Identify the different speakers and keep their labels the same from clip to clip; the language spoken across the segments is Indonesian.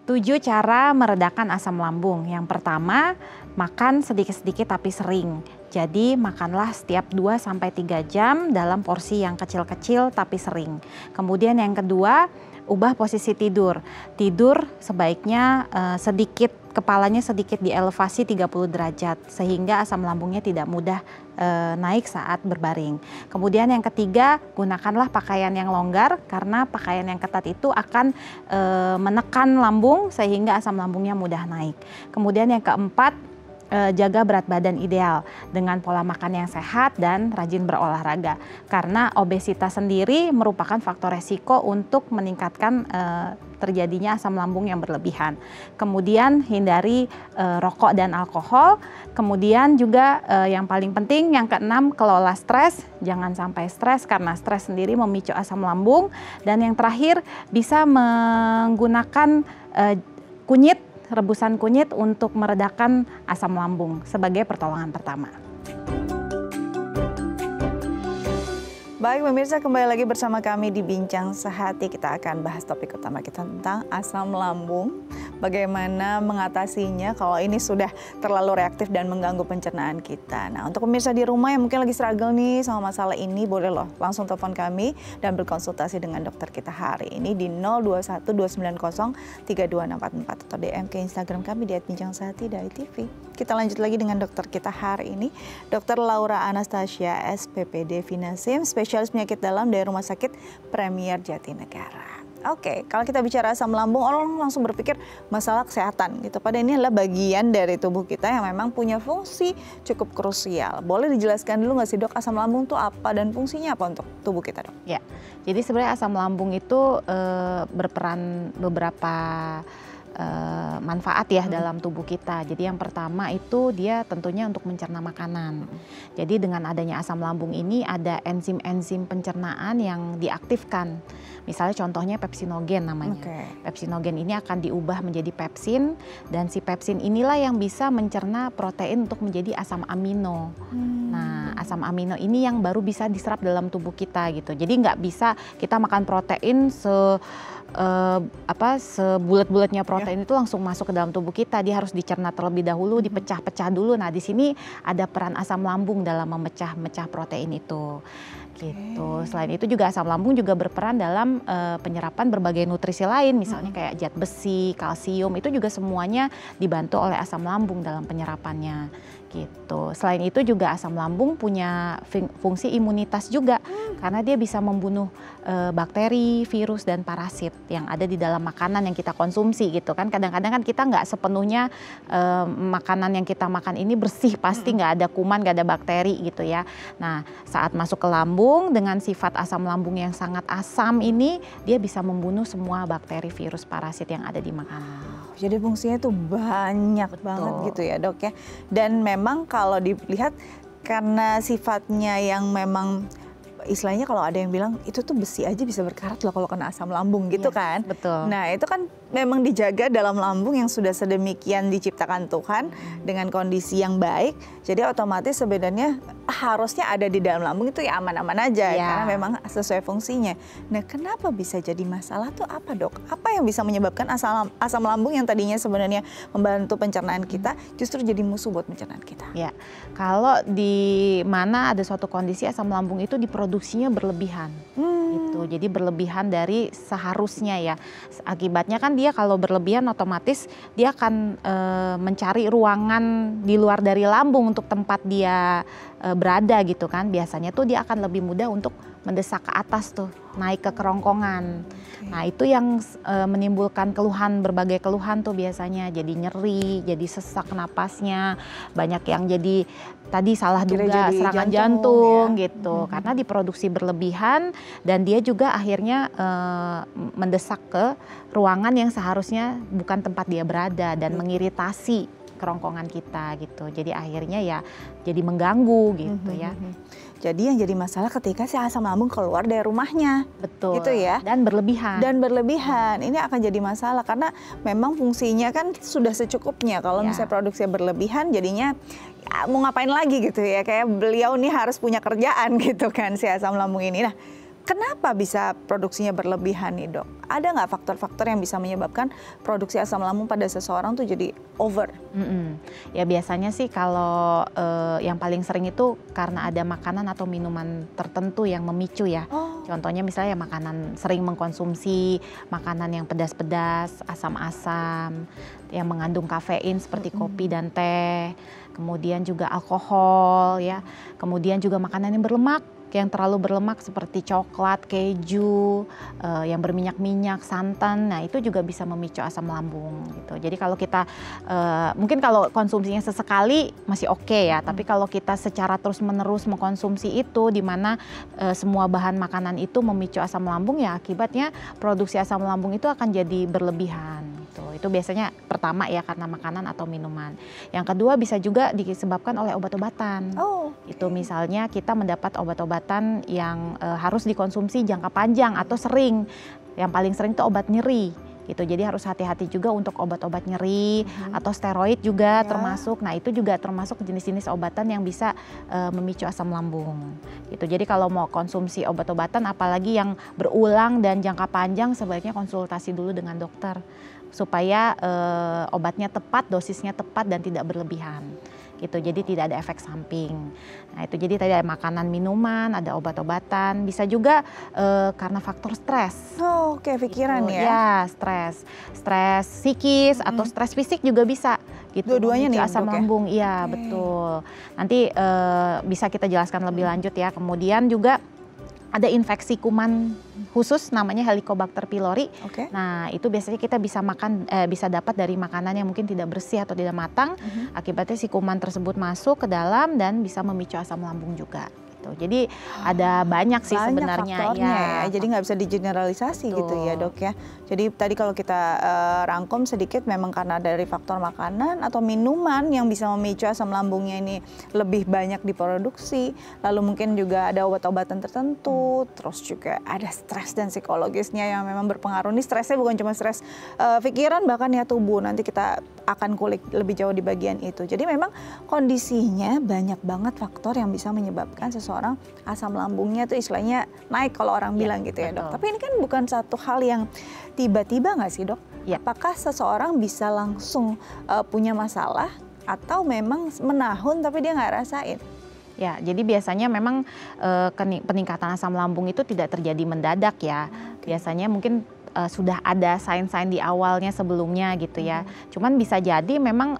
Speaker 1: 7 cara meredakan asam lambung. Yang pertama, makan sedikit-sedikit tapi sering. Jadi makanlah setiap 2-3 jam dalam porsi yang kecil-kecil tapi sering. Kemudian yang kedua, ubah posisi tidur. Tidur sebaiknya kepalanya sedikit dielevasi 30 derajat sehingga asam lambungnya tidak mudah naik saat berbaring. Kemudian yang ketiga, gunakanlah pakaian yang longgar karena pakaian yang ketat itu akan menekan lambung sehingga asam lambungnya mudah naik. Kemudian yang keempat, jaga berat badan ideal dengan pola makan yang sehat dan rajin berolahraga. Karena obesitas sendiri merupakan faktor resiko untuk meningkatkan terjadinya asam lambung yang berlebihan. Kemudian hindari rokok dan alkohol. Kemudian juga yang paling penting yang keenam, kelola stres. Jangan sampai stres karena stres sendiri memicu asam lambung. Dan yang terakhir, bisa menggunakan rebusan kunyit untuk meredakan asam lambung sebagai pertolongan pertama.
Speaker 2: Baik pemirsa, kembali lagi bersama kami di Bincang Sehati. Kita akan bahas topik utama kita tentang asam lambung. Bagaimana mengatasinya kalau ini sudah terlalu reaktif dan mengganggu pencernaan kita. Nah, untuk pemirsa di rumah yang mungkin lagi struggle nih sama masalah ini, boleh loh langsung telepon kami dan berkonsultasi dengan dokter kita hari ini di 0212903244 atau DM ke Instagram kami di @bincang_sehati.tv. Kita lanjut lagi dengan dokter kita hari ini, Dr. Laura Anastasia, SPPD Finasim, spesialis penyakit dalam dari Rumah Sakit Premier Jatinegara. Oke, kalau kita bicara asam lambung, orang langsung berpikir masalah kesehatan gitu. Padahal ini adalah bagian dari tubuh kita yang memang punya fungsi cukup krusial. Boleh dijelaskan dulu nggak sih dok, asam lambung itu apa dan fungsinya apa untuk tubuh kita dok?
Speaker 1: Ya, jadi sebenarnya asam lambung itu berperan beberapa manfaat ya dalam tubuh kita. Jadi yang pertama itu dia tentunya untuk mencerna makanan. Jadi dengan adanya asam lambung ini ada enzim-enzim pencernaan yang diaktifkan. Misalnya contohnya pepsinogen namanya. Pepsinogen ini akan diubah menjadi pepsin dan si pepsin inilah yang bisa mencerna protein untuk menjadi asam amino. Nah, asam amino ini yang baru bisa diserap dalam tubuh kita gitu. Jadi nggak bisa kita makan protein sebulat-bulatnya protein itu langsung masuk ke dalam tubuh kita. Dia harus dicerna terlebih dahulu, dipecah-pecah dulu. Nah, di sini ada peran asam lambung dalam memecah-mecah protein itu. Gitu. Selain itu juga asam lambung juga berperan dalam penyerapan berbagai nutrisi lain, misalnya kayak zat besi, kalsium, itu juga semuanya dibantu oleh asam lambung dalam penyerapannya. Gitu. Selain itu juga asam lambung punya fungsi imunitas juga karena dia bisa membunuh bakteri, virus dan parasit yang ada di dalam makanan yang kita konsumsi gitu kan. Kadang-kadang kan kita nggak sepenuhnya makanan yang kita makan ini bersih, pasti nggak ada kuman, nggak ada bakteri gitu ya. Nah, saat masuk ke lambung dengan sifat asam lambung yang sangat asam ini, dia bisa membunuh semua bakteri, virus, parasit yang ada di makanan.
Speaker 2: Jadi fungsinya tuh banyak banget gitu ya dok ya. Dan memang kalau dilihat karena sifatnya yang memang istilahnya kalau ada yang bilang itu tuh besi aja bisa berkarat loh kalau kena asam lambung gitu kan.
Speaker 1: Betul.
Speaker 2: Nah itu kan memang dijaga dalam lambung yang sudah sedemikian diciptakan Tuhan dengan kondisi yang baik. Jadi otomatis sebenarnya harusnya ada di dalam lambung itu ya aman-aman aja karena memang sesuai fungsinya. Nah kenapa bisa jadi masalah tuh apa dok? Apa yang bisa menyebabkan asam lambung yang tadinya sebenarnya membantu pencernaan kita justru jadi musuh buat pencernaan kita?
Speaker 1: Ya, kalau di mana ada suatu kondisi asam lambung itu diproduksinya berlebihan. Gitu. Jadi berlebihan dari seharusnya ya. Akibatnya kan dia kalau berlebihan otomatis dia akan mencari ruangan di luar dari lambung untuk tempat dia berada gitu kan. Biasanya tuh dia akan lebih mudah untuk mendesak ke atas tuh, naik ke kerongkongan. Nah itu yang menimbulkan keluhan, berbagai keluhan tuh biasanya. Jadi nyeri, jadi sesak napasnya, banyak yang jadi tadi salah duga serangan jantung gitu. Karena diproduksi berlebihan dan dia juga akhirnya mendesak ke ruangan yang seharusnya bukan tempat dia berada dan mengiritasi kerongkongan kita gitu. Jadi akhirnya ya jadi mengganggu gitu ya.
Speaker 2: Jadi yang jadi masalah ketika si asam lambung keluar dari rumahnya.
Speaker 1: Betul.
Speaker 2: Gitu ya.
Speaker 1: Dan berlebihan.
Speaker 2: Dan berlebihan. Ini akan jadi masalah karena memang fungsinya kan sudah secukupnya. Kalau misalnya produksinya berlebihan jadinya ya mau ngapain lagi gitu ya. Kayak beliau nih harus punya kerjaan gitu kan si asam lambung ini. Nah Kenapa bisa produksinya berlebihan nih dok? Ada nggak faktor-faktor yang bisa menyebabkan produksi asam lambung pada seseorang tuh jadi over?
Speaker 1: Ya biasanya sih kalau yang paling sering itu karena ada makanan atau minuman tertentu yang memicu ya. Contohnya misalnya makanan sering mengkonsumsi makanan yang pedas-pedas, asam-asam, yang mengandung kafein seperti kopi dan teh, kemudian juga alkohol ya, kemudian juga makanan yang berlemak. Yang terlalu berlemak seperti coklat, keju, yang berminyak-minyak, santan, nah itu juga bisa memicu asam lambung gitu. Jadi kalau kita mungkin kalau konsumsinya sesekali masih oke ya, tapi kalau kita secara terus-menerus mengkonsumsi itu, di mana semua bahan makanan itu memicu asam lambung, ya akibatnya produksi asam lambung itu akan jadi berlebihan. Itu biasanya pertama ya karena makanan atau minuman. Yang kedua bisa juga disebabkan oleh obat-obatan. Itu misalnya kita mendapat obat-obatan yang harus dikonsumsi jangka panjang atau sering. Yang paling sering itu obat nyeri. Gitu. Jadi harus hati-hati juga untuk obat-obat nyeri atau steroid juga termasuk. Nah itu juga termasuk jenis-jenis obatan yang bisa memicu asam lambung. Gitu. Jadi kalau mau konsumsi obat-obatan apalagi yang berulang dan jangka panjang sebaiknya konsultasi dulu dengan dokter supaya obatnya tepat, dosisnya tepat dan tidak berlebihan. Gitu. Jadi tidak ada efek samping. Nah itu jadi tadi ada makanan, minuman, ada obat-obatan, bisa juga karena faktor stres.
Speaker 2: Oke, pikiran
Speaker 1: gitu.
Speaker 2: ya?
Speaker 1: Ya, stres psikis atau stres fisik juga bisa. Gitu.
Speaker 2: Dua-duanya nih
Speaker 1: asam lambung, iya betul. Nanti bisa kita jelaskan lebih lanjut ya. Kemudian juga ada infeksi kuman khusus namanya Helicobacter pylori. Nah itu biasanya kita bisa makan, bisa dapat dari makanan yang mungkin tidak bersih atau tidak matang. Akibatnya si kuman tersebut masuk ke dalam dan bisa memicu asam lambung juga. Jadi ada banyak sih sebenarnya
Speaker 2: ya. Jadi nggak bisa digeneralisasi gitu ya dok ya. Jadi tadi kalau kita rangkum sedikit memang karena dari faktor makanan atau minuman yang bisa memicu asam lambungnya ini lebih banyak diproduksi. Lalu mungkin juga ada obat-obatan tertentu. Terus juga ada stres dan psikologisnya yang memang berpengaruh. Ini stresnya bukan cuma stres pikiran bahkan ya tubuh. Nanti kita akan kulik lebih jauh di bagian itu. Jadi memang kondisinya banyak banget faktor yang bisa menyebabkan seseorang asam lambungnya tuh istilahnya naik kalau orang bilang gitu ya dok. Tapi ini kan bukan satu hal yang tiba-tiba nggak sih dok? Apakah seseorang bisa langsung punya masalah atau memang menahun tapi dia nggak rasain?
Speaker 1: Ya, jadi biasanya memang peningkatan asam lambung itu tidak terjadi mendadak ya. Biasanya mungkin sudah ada sign-sign di awalnya sebelumnya gitu ya. Cuman bisa jadi memang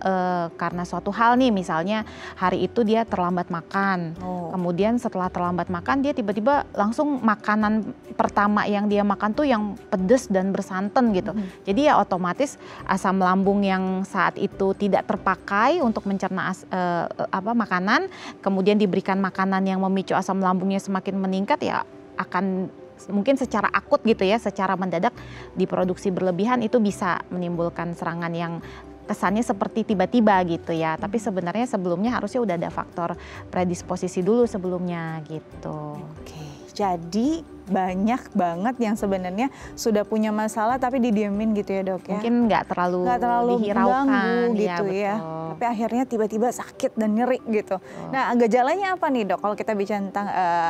Speaker 1: karena suatu hal nih, misalnya hari itu dia terlambat makan. Kemudian setelah terlambat makan dia tiba-tiba langsung makanan pertama yang dia makan tuh yang pedes dan bersantan gitu. Jadi ya otomatis asam lambung yang saat itu tidak terpakai untuk mencerna makanan, kemudian diberikan makanan yang memicu asam lambungnya semakin meningkat, ya akan mungkin secara akut gitu ya, secara mendadak diproduksi berlebihan, itu bisa menimbulkan serangan yang kesannya seperti tiba-tiba gitu ya. Tapi sebenarnya sebelumnya harusnya udah ada faktor predisposisi dulu sebelumnya gitu.
Speaker 2: Jadi banyak banget yang sebenarnya sudah punya masalah tapi didiemin gitu ya dok ya.
Speaker 1: Mungkin nggak terlalu
Speaker 2: dihiraukan gitu ya. Tapi akhirnya tiba-tiba sakit dan nyeri gitu. Nah gejalanya apa nih dok kalau kita bicara tentang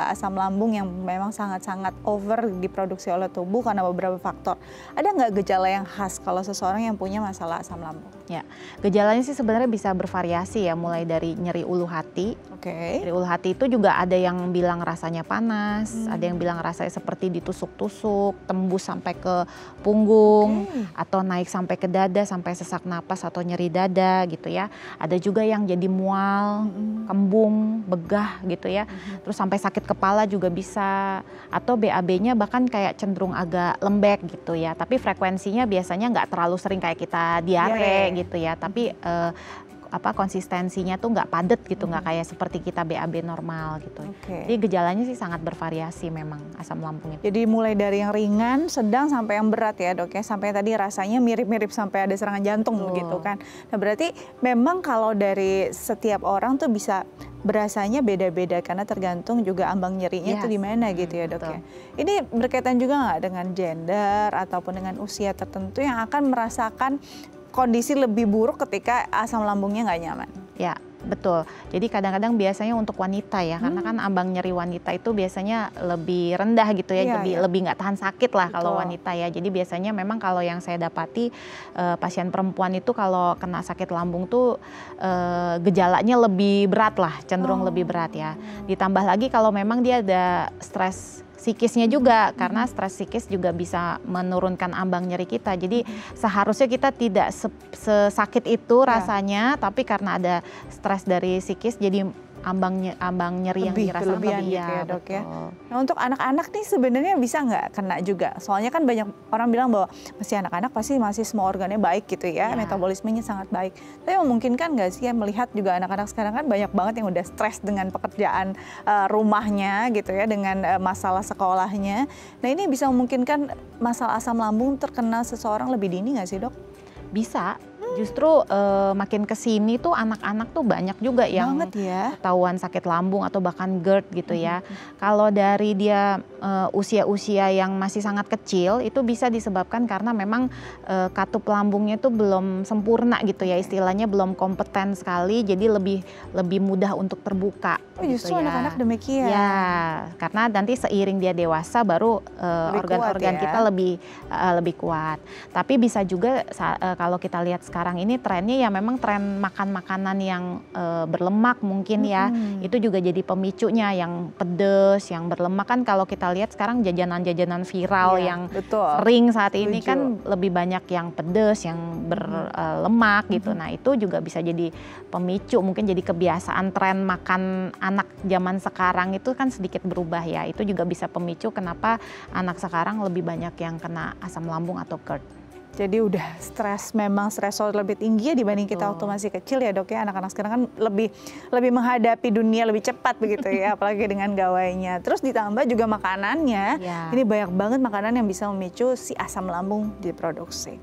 Speaker 2: asam lambung yang memang sangat-sangat over diproduksi oleh tubuh karena beberapa faktor. Ada nggak gejala yang khas kalau seseorang yang punya masalah asam lambung?
Speaker 1: Ya, gejalanya sih sebenarnya bisa bervariasi ya, mulai dari nyeri ulu hati. Nyeri ulu hati itu juga ada yang bilang rasanya panas, ada yang bilang rasanya seperti ditusuk-tusuk, tembus sampai ke punggung, atau naik sampai ke dada, sampai sesak napas atau nyeri dada gitu ya. Ada juga yang jadi mual, kembung, begah gitu ya. Terus sampai sakit kepala juga bisa, atau BAB-nya bahkan kayak cenderung agak lembek gitu ya. Tapi frekuensinya biasanya nggak terlalu sering kayak kita diare gitu ya. Tapi konsistensinya tuh nggak padat gitu, nggak kayak seperti kita BAB normal gitu. Jadi gejalanya sih sangat bervariasi memang asam lambung itu.
Speaker 2: Jadi mulai dari yang ringan, sedang sampai yang berat ya dok ya. Sampai tadi rasanya mirip-mirip sampai ada serangan jantung gitu kan. Nah berarti memang kalau dari setiap orang tuh bisa berasanya beda-beda karena tergantung juga ambang nyerinya itu di mana gitu ya dok ya. Ini berkaitan juga nggak dengan gender ataupun dengan usia tertentu yang akan merasakan kondisi lebih buruk ketika asam lambungnya nggak nyaman?
Speaker 1: Ya, Betul. Jadi kadang-kadang biasanya untuk wanita ya, karena kan ambang nyeri wanita itu biasanya lebih rendah gitu ya, lebih nggak tahan sakit lah kalau wanita ya. Jadi biasanya memang kalau yang saya dapati pasien perempuan itu kalau kena sakit lambung tuh gejalanya lebih berat lah, cenderung lebih berat ya. Ditambah lagi kalau memang dia ada stres psikisnya juga, karena stres psikis juga bisa menurunkan ambang nyeri kita. Jadi seharusnya kita tidak sesakit itu rasanya, tapi karena ada stres dari psikis jadi ambang nyeri yang dirasa lebih
Speaker 2: gitu ya dok ya. Nah untuk anak-anak nih sebenarnya bisa nggak kena juga? Soalnya kan banyak orang bilang bahwa masih anak-anak pasti masih semua organnya baik gitu ya, metabolismenya sangat baik. Tapi memungkinkan nggak sih ya melihat juga anak-anak sekarang kan banyak banget yang udah stres dengan pekerjaan rumahnya gitu ya, dengan masalah sekolahnya. Nah ini bisa memungkinkan masalah asam lambung terkena seseorang lebih dini nggak sih dok?
Speaker 1: Bisa. Justru makin kesini tuh anak-anak tuh banyak juga yang ketahuan sakit lambung atau bahkan GERD gitu ya. Kalau dari dia usia-usia yang masih sangat kecil itu bisa disebabkan karena memang katup lambungnya itu belum sempurna gitu ya, istilahnya belum kompeten sekali, jadi lebih mudah untuk terbuka.
Speaker 2: Oh justru anak-anak demikian?
Speaker 1: Ya, karena nanti seiring dia dewasa baru organ-organ kita lebih kuat. Tapi bisa juga kalau kita lihat sekarang ini trennya ya memang tren makan makanan yang berlemak mungkin ya, itu juga jadi pemicunya, yang pedes, yang berlemak. Kan kalau kita lihat sekarang jajanan-jajanan viral yang sering saat ini kan lebih banyak yang pedes, yang berlemak gitu. Nah itu juga bisa jadi pemicu, mungkin jadi kebiasaan tren makan anak zaman sekarang itu kan sedikit berubah ya. Itu juga bisa pemicu kenapa anak sekarang lebih banyak yang kena asam lambung atau GERD.
Speaker 2: Jadi udah memang stresor lebih tinggi ya dibanding kita waktu masih kecil ya dok ya. Anak-anak sekarang kan lebih menghadapi dunia lebih cepat begitu ya, apalagi dengan gawainya. Terus ditambah juga makanannya, ini banyak banget makanan yang bisa memicu si asam lambung diproduksi.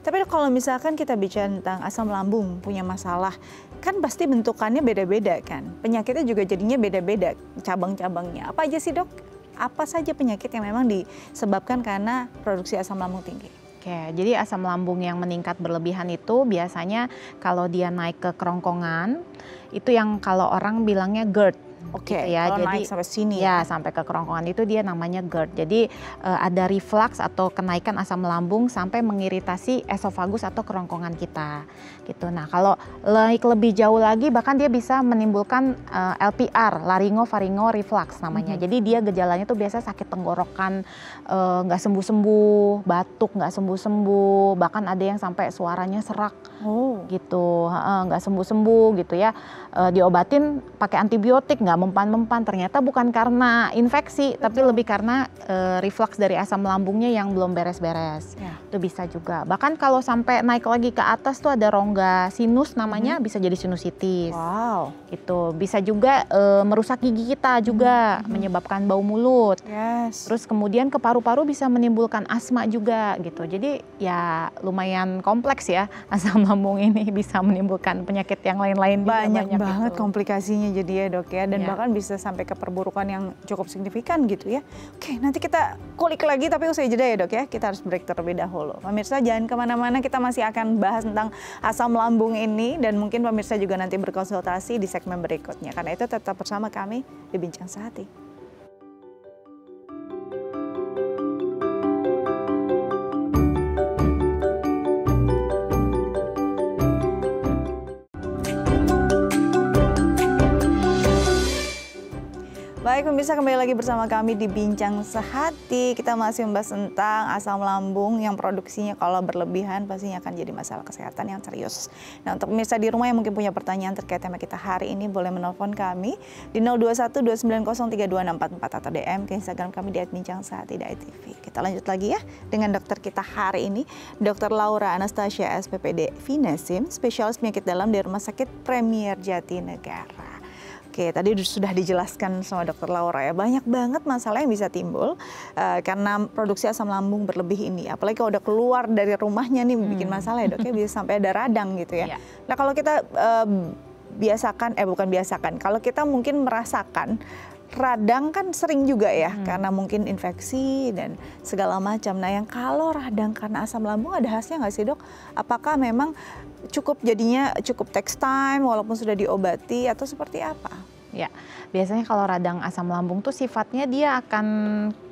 Speaker 2: Tapi kalau misalkan kita bicara tentang asam lambung punya masalah, kan pasti bentukannya beda-beda kan. Penyakitnya juga jadinya beda-beda cabang-cabangnya. Apa aja sih dok? Apa saja penyakit yang memang disebabkan karena produksi asam lambung tinggi?
Speaker 1: Oke, jadi asam lambung yang meningkat berlebihan itu biasanya kalau dia naik ke kerongkongan, itu yang kalau orang bilangnya GERD.
Speaker 2: Oke,
Speaker 1: gitu ya.
Speaker 2: kalau
Speaker 1: Jadi
Speaker 2: naik sampai sini
Speaker 1: ya sampai ke kerongkongan itu dia namanya GERD. Jadi ada reflux atau kenaikan asam lambung sampai mengiritasi esofagus atau kerongkongan kita. Gitu. Nah, kalau naik lebih jauh lagi bahkan dia bisa menimbulkan LPR, laringofaringo reflux namanya. Jadi dia gejalanya tuh biasa sakit tenggorokan, nggak sembuh-sembuh, batuk nggak sembuh-sembuh, bahkan ada yang sampai suaranya serak. Gitu, nggak sembuh-sembuh gitu ya. Diobatin pakai antibiotik nggak mempan-mempan, ternyata bukan karena infeksi, tapi lebih karena reflux dari asam lambungnya yang belum beres-beres. Itu bisa juga. Bahkan kalau sampai naik lagi ke atas tuh ada rongga sinus namanya, bisa jadi sinusitis. Gitu. Bisa juga merusak gigi kita juga, menyebabkan bau mulut. Terus kemudian ke paru-paru bisa menimbulkan asma juga gitu. Jadi ya lumayan kompleks ya asam lambung ini, bisa menimbulkan penyakit yang lain-lain.
Speaker 2: Banyak banget komplikasinya jadi ya dok ya, dan bahkan bisa sampai ke perburukan yang cukup signifikan gitu ya. Oke, nanti kita kulik lagi tapi usai jeda ya dok ya, kita harus break terlebih dahulu. Pemirsa jangan kemana-mana, kita masih akan bahas tentang asam lambung ini, dan mungkin pemirsa juga nanti berkonsultasi di segmen berikutnya. Karena itu tetap bersama kami di Bincang Sehati. Baik pemirsa, kembali lagi bersama kami di Bincang Sehati. Kita masih membahas tentang asam lambung yang produksinya kalau berlebihan pastinya akan jadi masalah kesehatan yang serius. Nah untuk pemirsa di rumah yang mungkin punya pertanyaan terkait tema kita hari ini, boleh menelpon kami di 021-290-3264 atau DM ke Instagram kami di @bincang_sehati.tv. Kita lanjut lagi ya dengan dokter kita hari ini, Dr. Laura Anastasia SPPD Finesim, spesialis penyakit dalam dari Rumah Sakit Premier Jatinegara. Oke, tadi sudah dijelaskan sama Dr. Laura ya, banyak banget masalah yang bisa timbul karena produksi asam lambung berlebih ini. Apalagi kalau udah keluar dari rumahnya nih bikin masalah ya dok ya, bisa sampai ada radang gitu ya. Nah kalau kita bukan biasakan, kalau kita mungkin merasakan radang kan sering juga ya, karena mungkin infeksi dan segala macam. Nah, yang kalau radang karena asam lambung ada khasnya nggak sih, Dok? Apakah memang cukup takes time walaupun sudah diobati atau seperti apa?
Speaker 1: Ya, biasanya kalau radang asam lambung tuh sifatnya dia akan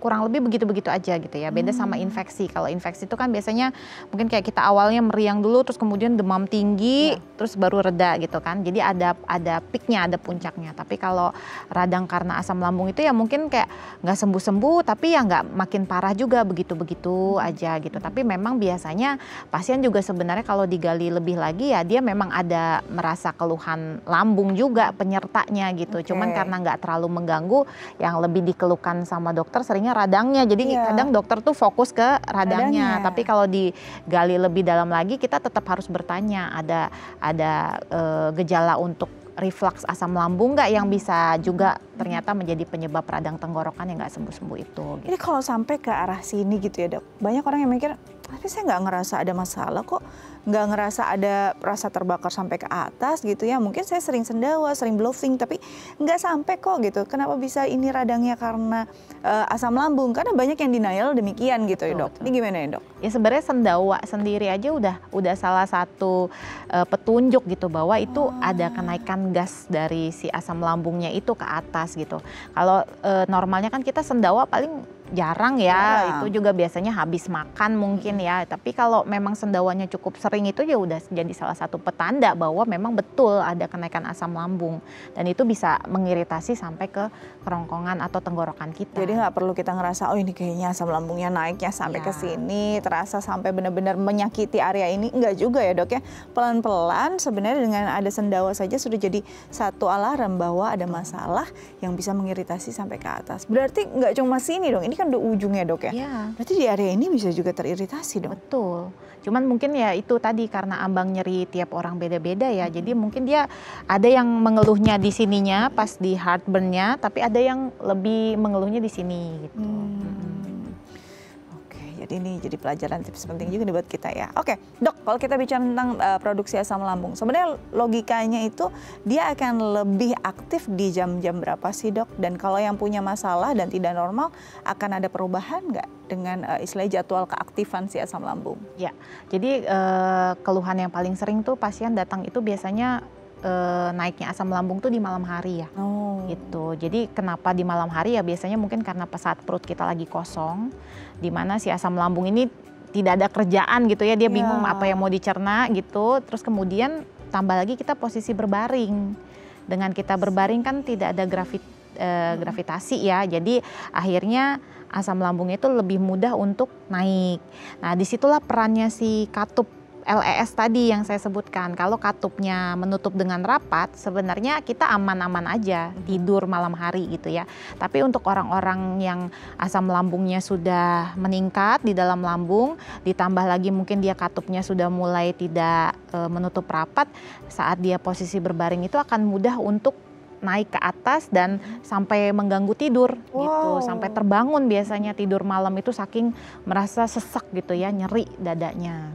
Speaker 1: kurang lebih begitu-begitu aja gitu ya. Beda sama infeksi. Kalau infeksi itu kan biasanya mungkin kayak kita awalnya meriang dulu, terus kemudian demam tinggi, terus baru reda gitu kan. Jadi ada peaknya, ada puncaknya. Tapi kalau radang karena asam lambung itu ya mungkin kayak nggak sembuh-sembuh, tapi ya nggak makin parah juga begitu-begitu aja gitu. Tapi memang biasanya pasien juga sebenarnya kalau digali lebih lagi ya dia memang ada merasa keluhan lambung juga penyertanya gitu. Cuman karena nggak terlalu mengganggu, yang lebih dikeluhkan sama dokter seringnya radangnya. Jadi kadang dokter tuh fokus ke radangnya. Tapi kalau digali lebih dalam lagi, kita tetap harus bertanya ada gejala untuk reflux asam lambung nggak yang bisa juga ternyata menjadi penyebab radang tenggorokan yang nggak sembuh-sembuh itu. Gitu.
Speaker 2: Jadi kalau sampai ke arah sini gitu ya, Dok, banyak orang yang mikir, tapi saya nggak ngerasa ada masalah kok, nggak ngerasa ada rasa terbakar sampai ke atas gitu ya. Mungkin saya sering sendawa, sering bluffing, tapi nggak sampai kok gitu. Kenapa bisa ini radangnya karena asam lambung? Karena banyak yang denial demikian gitu ya, Dok. Ini gimana ya, Dok?
Speaker 1: Ya sebenarnya sendawa sendiri aja udah salah satu petunjuk gitu bahwa itu ada kenaikan gas dari si asam lambungnya itu ke atas gitu. Kalau normalnya kan kita sendawa paling jarang ya, itu juga biasanya habis makan mungkin ya. Tapi kalau memang sendawanya cukup sering itu ya udah jadi salah satu petanda bahwa memang betul ada kenaikan asam lambung. Dan itu bisa mengiritasi sampai ke kerongkongan atau tenggorokan kita.
Speaker 2: Jadi nggak perlu kita ngerasa, oh ini kayaknya asam lambungnya naiknya sampai ke sini, terasa sampai benar-benar menyakiti area ini. Enggak juga ya, Dok ya. Pelan-pelan sebenarnya dengan ada sendawa saja sudah jadi satu alarm bahwa ada masalah yang bisa mengiritasi sampai ke atas. Berarti nggak cuma sini dong, ini kan di ujungnya, Dok ya?
Speaker 1: Iya.
Speaker 2: Berarti di area ini bisa juga teriritasi dong?
Speaker 1: Betul. Cuman mungkin ya itu tadi karena ambang nyeri tiap orang beda-beda ya. Jadi mungkin dia ada yang mengeluhnya di sininya pas di heartburn-nya, tapi ada yang lebih mengeluhnya di sini gitu.
Speaker 2: Jadi ini jadi pelajaran tips penting juga nih buat kita ya. Oke, Dok, kalau kita bicara tentang produksi asam lambung, sebenarnya logikanya itu dia akan lebih aktif di jam-jam berapa sih, Dok? Dan kalau yang punya masalah dan tidak normal, akan ada perubahan nggak dengan istilah jadwal keaktifan si asam lambung?
Speaker 1: Ya, jadi keluhan yang paling sering tuh pasien datang itu biasanya naiknya asam lambung tuh di malam hari ya, gitu. Jadi kenapa di malam hari ya biasanya mungkin karena saat perut kita lagi kosong, di mana si asam lambung ini tidak ada kerjaan gitu ya, dia bingung apa yang mau dicerna gitu. Terus kemudian tambah lagi kita posisi berbaring, dengan kita berbaring kan tidak ada gravitasi ya, jadi akhirnya asam lambung itu lebih mudah untuk naik. Nah disitulah perannya si katup LES tadi yang saya sebutkan. Kalau katupnya menutup dengan rapat, sebenarnya kita aman-aman aja tidur malam hari gitu ya. Tapi untuk orang-orang yang asam lambungnya sudah meningkat di dalam lambung, ditambah lagi mungkin dia katupnya sudah mulai tidak menutup rapat, saat dia posisi berbaring itu akan mudah untuk naik ke atas dan sampai mengganggu tidur gitu, sampai terbangun biasanya tidur malam itu saking merasa sesak gitu ya, nyeri dadanya.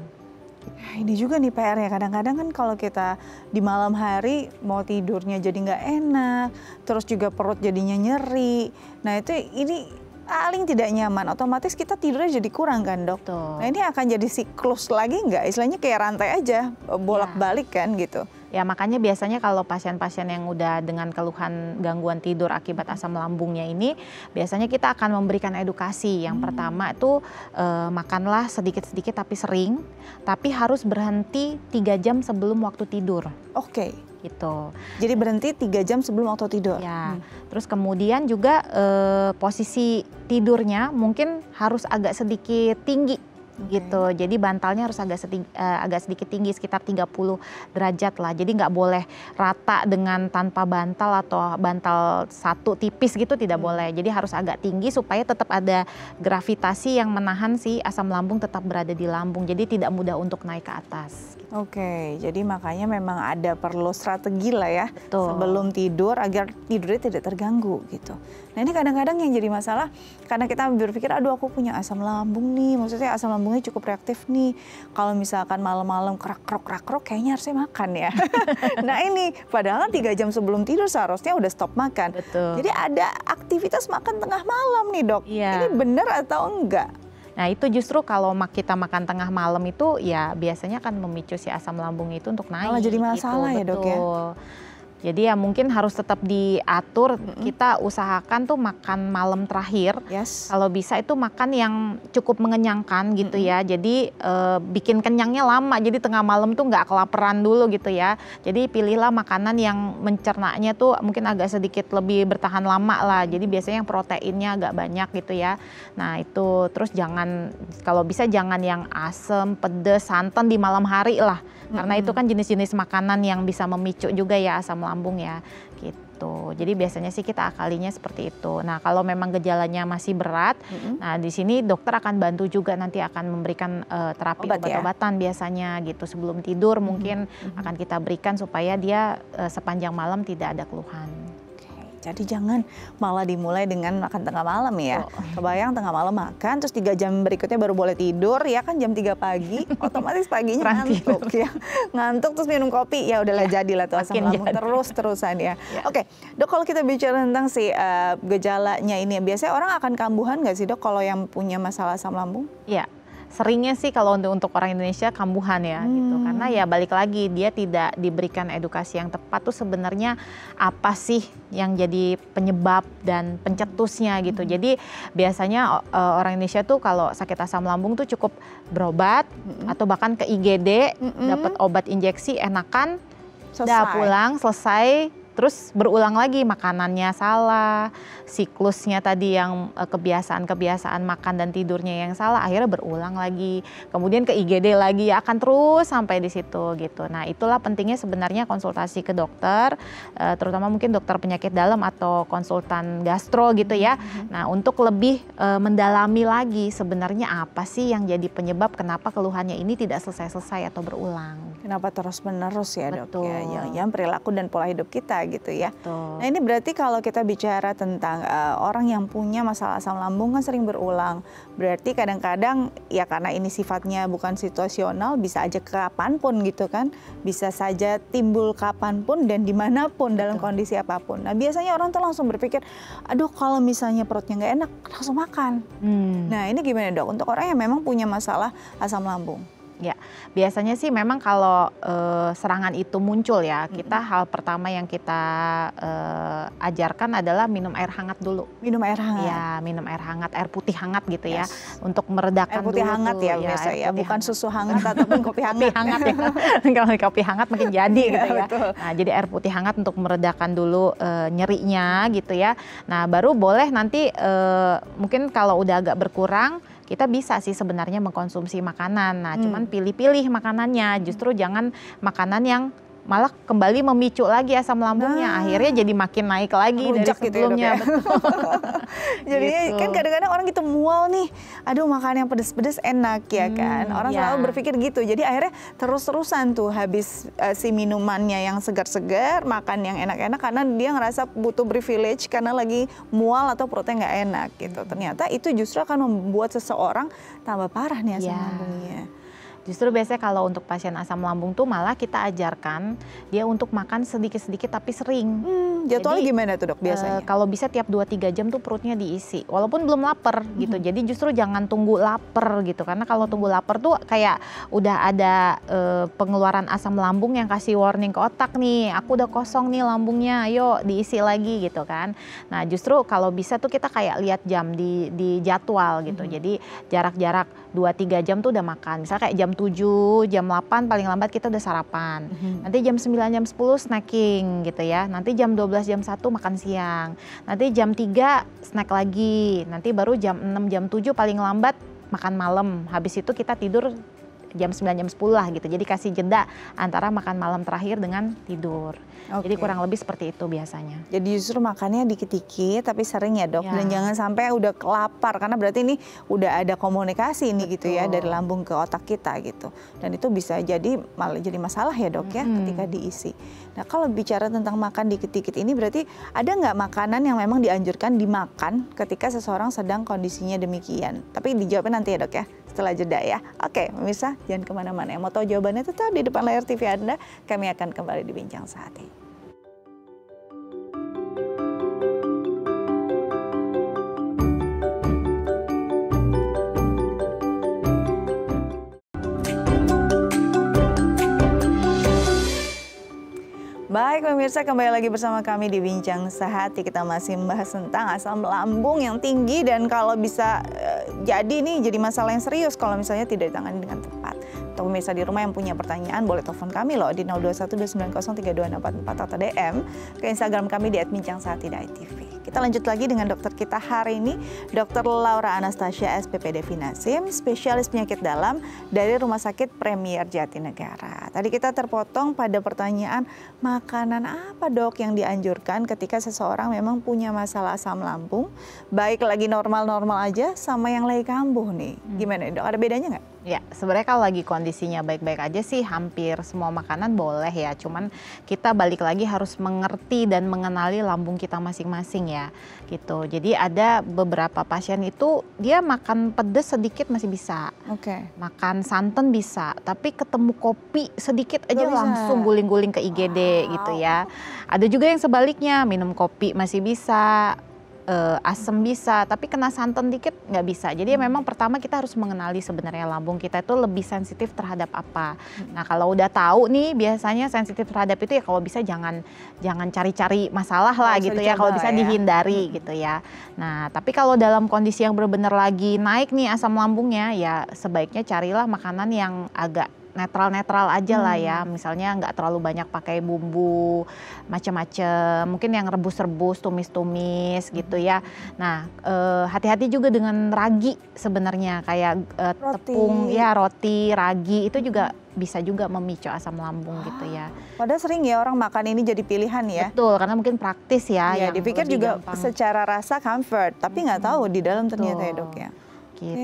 Speaker 2: Nah, ini juga nih PR ya, kadang-kadang kan kalau kita di malam hari mau tidurnya jadi nggak enak, terus juga perut jadinya nyeri. Nah itu ini paling tidak nyaman, otomatis kita tidurnya jadi kurang kan, Dok? Nah ini akan jadi siklus lagi nggak? Istilahnya kayak rantai aja, bolak-balik kan gitu.
Speaker 1: Ya makanya biasanya kalau pasien-pasien yang udah dengan keluhan gangguan tidur akibat asam lambungnya ini, biasanya kita akan memberikan edukasi. Yang pertama itu makanlah sedikit-sedikit tapi sering, tapi harus berhenti 3 jam sebelum waktu tidur.
Speaker 2: Oke.
Speaker 1: Gitu.
Speaker 2: Jadi berhenti 3 jam sebelum waktu tidur?
Speaker 1: Ya, terus kemudian juga posisi tidurnya mungkin harus agak sedikit tinggi. Gitu, jadi bantalnya harus agak sedikit tinggi, sekitar 30 derajat lah. Jadi nggak boleh rata dengan tanpa bantal atau bantal satu tipis gitu, tidak boleh. Jadi harus agak tinggi supaya tetap ada gravitasi yang menahan si asam lambung tetap berada di lambung. Jadi tidak mudah untuk naik ke atas.
Speaker 2: Oke, jadi makanya memang ada perlu strategi lah ya.
Speaker 1: Betul.
Speaker 2: Sebelum tidur agar tidurnya tidak terganggu gitu. Nah ini kadang-kadang yang jadi masalah karena kita berpikir aduh aku punya asam lambung nih, maksudnya asam lambungnya cukup reaktif nih. Kalau misalkan malam-malam kerak-krok kayaknya harusnya makan ya. Nah ini padahal 3 jam sebelum tidur seharusnya udah stop makan.
Speaker 1: Betul.
Speaker 2: Jadi ada aktivitas makan tengah malam nih dok.
Speaker 1: Iya.
Speaker 2: Ini benar atau enggak?
Speaker 1: Nah itu justru kalau kita makan tengah malam itu ya biasanya akan memicu si asam lambung itu untuk naik.
Speaker 2: Malah jadi masalah
Speaker 1: gitu,
Speaker 2: ya dok ya?
Speaker 1: betul. Jadi ya mungkin harus tetap diatur, kita usahakan tuh makan malam terakhir.
Speaker 2: Yes.
Speaker 1: Kalau bisa itu makan yang cukup mengenyangkan gitu ya. Jadi bikin kenyangnya lama, jadi tengah malam tuh nggak kelaparan dulu gitu ya. Jadi pilihlah makanan yang mencernanya tuh mungkin agak sedikit lebih bertahan lama lah. Jadi biasanya yang proteinnya agak banyak gitu ya. Nah itu terus jangan, kalau bisa jangan yang asem, pedes, santan di malam hari lah. Karena itu kan jenis-jenis makanan yang bisa memicu juga ya asam lambung ya gitu. Jadi biasanya sih kita akalinya seperti itu. Nah kalau memang gejalanya masih berat, nah di sini dokter akan bantu juga, nanti akan memberikan terapi obat-obatan biasanya gitu. Sebelum tidur mungkin akan kita berikan supaya dia sepanjang malam tidak ada keluhan.
Speaker 2: Jadi jangan malah dimulai dengan makan tengah malam ya. Kebayang tengah malam makan, terus 3 jam berikutnya baru boleh tidur, ya kan jam 3 pagi, otomatis paginya ngantuk ya. Ngantuk terus minum kopi, ya udahlah jadilah tuh asam lambung terus-terusan ya. Oke, dok kalau kita bicara tentang si gejalanya ini, biasanya orang akan kambuhan nggak sih dok kalau yang punya masalah asam lambung?
Speaker 1: Iya. Seringnya sih kalau untuk orang Indonesia kambuhan ya gitu, karena ya balik lagi dia tidak diberikan edukasi yang tepat tuh sebenarnya apa sih yang jadi penyebab dan pencetusnya gitu. Jadi biasanya orang Indonesia tuh kalau sakit asam lambung tuh cukup berobat atau bahkan ke IGD dapat obat injeksi, enakan, udah pulang selesai. Terus berulang lagi, makanannya salah, siklusnya tadi yang kebiasaan-kebiasaan makan dan tidurnya yang salah, akhirnya berulang lagi. Kemudian ke IGD lagi, ya akan terus sampai di situ gitu. Nah itulah pentingnya sebenarnya konsultasi ke dokter, terutama mungkin dokter penyakit dalam atau konsultan gastro gitu ya. Nah untuk lebih mendalami lagi sebenarnya apa sih yang jadi penyebab kenapa keluhannya ini tidak selesai-selesai atau berulang.
Speaker 2: Kenapa terus-menerus ya dok?
Speaker 1: Betul.
Speaker 2: Ya, yang perilaku dan pola hidup kita gitu ya.
Speaker 1: Betul.
Speaker 2: Nah ini berarti kalau kita bicara tentang orang yang punya masalah asam lambung kan sering berulang. Berarti kadang-kadang ya karena ini sifatnya bukan situasional, bisa aja kapanpun gitu kan. Bisa saja timbul kapanpun dan dimanapun dalam kondisi apapun. Nah biasanya orang tuh langsung berpikir, aduh kalau misalnya perutnya nggak enak langsung makan. Nah ini gimana dok untuk orang yang memang punya masalah asam lambung?
Speaker 1: Ya, biasanya sih memang kalau serangan itu muncul ya, kita hal pertama yang kita ajarkan adalah minum air hangat dulu.
Speaker 2: Minum air hangat?
Speaker 1: Ya, minum air hangat, air putih hangat gitu ya, untuk meredakan
Speaker 2: air putih
Speaker 1: dulu
Speaker 2: hangat
Speaker 1: tuh.
Speaker 2: ya biasa ya, bukan susu hangat ataupun kopi hangat.
Speaker 1: Kopi hangat ya, kalau kopi hangat makin jadi gitu ya. Nah, jadi air putih hangat untuk meredakan dulu nyerinya gitu ya. Nah, baru boleh nanti mungkin kalau udah agak berkurang, kita bisa sih sebenarnya mengkonsumsi makanan. Nah, cuman pilih-pilih makanannya. Justru jangan makanan yang malah kembali memicu lagi asam lambungnya. Akhirnya jadi makin naik lagi dari sebelumnya.
Speaker 2: Gitu ya, jadi gitu. Kan kadang-kadang orang gitu mual nih, aduh makan yang pedes-pedes enak ya kan. Orang selalu berpikir gitu. Jadi akhirnya terus-terusan tuh habis si minumannya yang segar-segar, makan yang enak-enak karena dia ngerasa butuh privilege karena lagi mual atau perutnya nggak enak gitu. Ternyata itu justru akan membuat seseorang tambah parah nih asam lambungnya.
Speaker 1: Justru biasanya kalau untuk pasien asam lambung tuh malah kita ajarkan dia untuk makan sedikit-sedikit tapi sering.
Speaker 2: Jadwalnya gimana tuh dok biasanya?
Speaker 1: Kalau bisa tiap 2-3 jam tuh perutnya diisi, walaupun belum lapar gitu. Jadi justru jangan tunggu lapar gitu, karena kalau tunggu lapar tuh kayak udah ada pengeluaran asam lambung yang kasih warning ke otak nih, aku udah kosong nih lambungnya, ayo diisi lagi gitu kan. Nah justru kalau bisa tuh kita kayak lihat jam di jadwal gitu. Jadi jarak-jarak 2-3 jam tuh udah makan. Misalnya kayak jam 7, jam 8 paling lambat kita udah sarapan. Nanti jam 9, jam 10 snacking gitu ya. Nanti jam 12, jam 1 makan siang. Nanti jam 3 snack lagi. Nanti baru jam 6, jam 7 paling lambat makan malam. Habis itu kita tidur jam 9 jam 10 lah gitu. Jadi kasih jeda antara makan malam terakhir dengan tidur. Jadi kurang lebih seperti itu biasanya.
Speaker 2: Jadi justru makannya dikit-dikit tapi sering ya dok, dan jangan sampai udah kelapar karena berarti ini udah ada komunikasi ini gitu ya dari lambung ke otak kita gitu. Dan itu bisa jadi malah jadi masalah ya dok ya ketika diisi. Nah kalau bicara tentang makan dikit-dikit ini berarti ada nggak makanan yang memang dianjurkan dimakan ketika seseorang sedang kondisinya demikian? Tapi dijawabnya nanti ya dok ya, setelah jeda ya. Oke, pemirsa jangan kemana-mana ya. Mau tahu jawabannya tetap di depan layar TV Anda. Kami akan kembali di Bincang Saat ini. Baik pemirsa, kembali lagi bersama kami di Bincang Sehati. Kita masih membahas tentang asam lambung yang tinggi dan kalau bisa jadi masalah yang serius kalau misalnya tidak ditangani dengan tepat. Untuk pemirsa di rumah yang punya pertanyaan boleh telepon kami loh di 0212903264 atau DM ke Instagram kami di @bincangsahat.tv. Kita lanjut lagi dengan dokter kita hari ini, Dr. Laura Anastasia SPPD Finasim, spesialis penyakit dalam dari Rumah Sakit Premier Jatinegara. Tadi kita terpotong pada pertanyaan makanan apa dok yang dianjurkan ketika seseorang memang punya masalah asam lambung, baik lagi normal-normal aja sama yang lagi kambuh nih. Gimana dok, ada bedanya nggak?
Speaker 1: Ya, sebenarnya kalau lagi kondisinya baik-baik aja sih hampir semua makanan boleh ya. Cuman kita balik lagi harus mengerti dan mengenali lambung kita masing-masing ya. Gitu. Jadi ada beberapa pasien itu dia makan pedas sedikit masih bisa. Makan santan bisa, tapi ketemu kopi sedikit aja langsung guling-guling ke IGD gitu ya. Ada juga yang sebaliknya, minum kopi masih bisa, asam bisa, tapi kena santan dikit nggak bisa. Jadi memang pertama kita harus mengenali sebenarnya lambung kita itu lebih sensitif terhadap apa. Nah kalau udah tahu nih biasanya sensitif terhadap itu ya kalau bisa jangan cari-cari masalah lah gitu ya. Kalau bisa dihindari gitu ya. Nah tapi kalau dalam kondisi yang benar-benar lagi naik nih asam lambungnya ya sebaiknya carilah makanan yang agak netral-netral aja lah ya, misalnya nggak terlalu banyak pakai bumbu macam-macam, mungkin yang rebus-rebus, tumis-tumis gitu ya. Nah hati-hati juga dengan ragi sebenarnya kayak tepung ya, roti, ragi itu juga bisa juga memicu asam lambung gitu ya.
Speaker 2: Padahal sering ya orang makan ini jadi pilihan ya.
Speaker 1: Betul, karena mungkin praktis ya.
Speaker 2: Ya dipikir juga gampang. Secara rasa comfort, tapi nggak tahu di dalam ternyata ya dok ya. Gitu.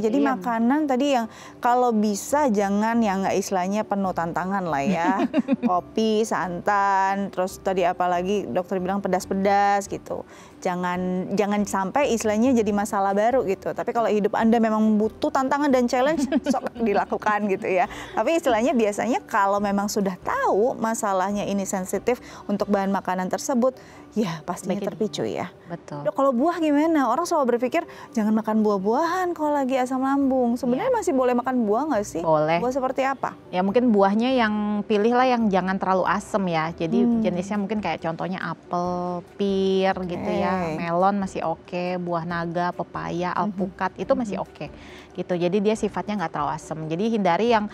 Speaker 2: Jadi makanan tadi yang kalau bisa jangan yang nggak istilahnya penuh tantangan lah ya. Kopi, santan, terus tadi apalagi dokter bilang pedas-pedas gitu. Jangan sampai istilahnya jadi masalah baru gitu. Tapi kalau hidup Anda memang butuh tantangan dan challenge, sok dilakukan gitu ya. Tapi istilahnya biasanya kalau memang sudah tahu masalahnya ini sensitif untuk bahan makanan tersebut, ya pastinya terpicu ya.
Speaker 1: Betul.
Speaker 2: Dok, kalau buah gimana? Orang selalu berpikir jangan makan buah-buahan kalau lagi asam lambung. Sebenarnya masih boleh makan buah nggak sih?
Speaker 1: Boleh.
Speaker 2: Buah seperti apa?
Speaker 1: Ya mungkin buahnya yang pilihlah yang jangan terlalu asam ya. Jadi jenisnya mungkin kayak contohnya apel, pir gitu ya. Melon masih oke, buah naga, pepaya, alpukat itu masih oke gitu. Jadi dia sifatnya nggak terlalu asam. Jadi hindari yang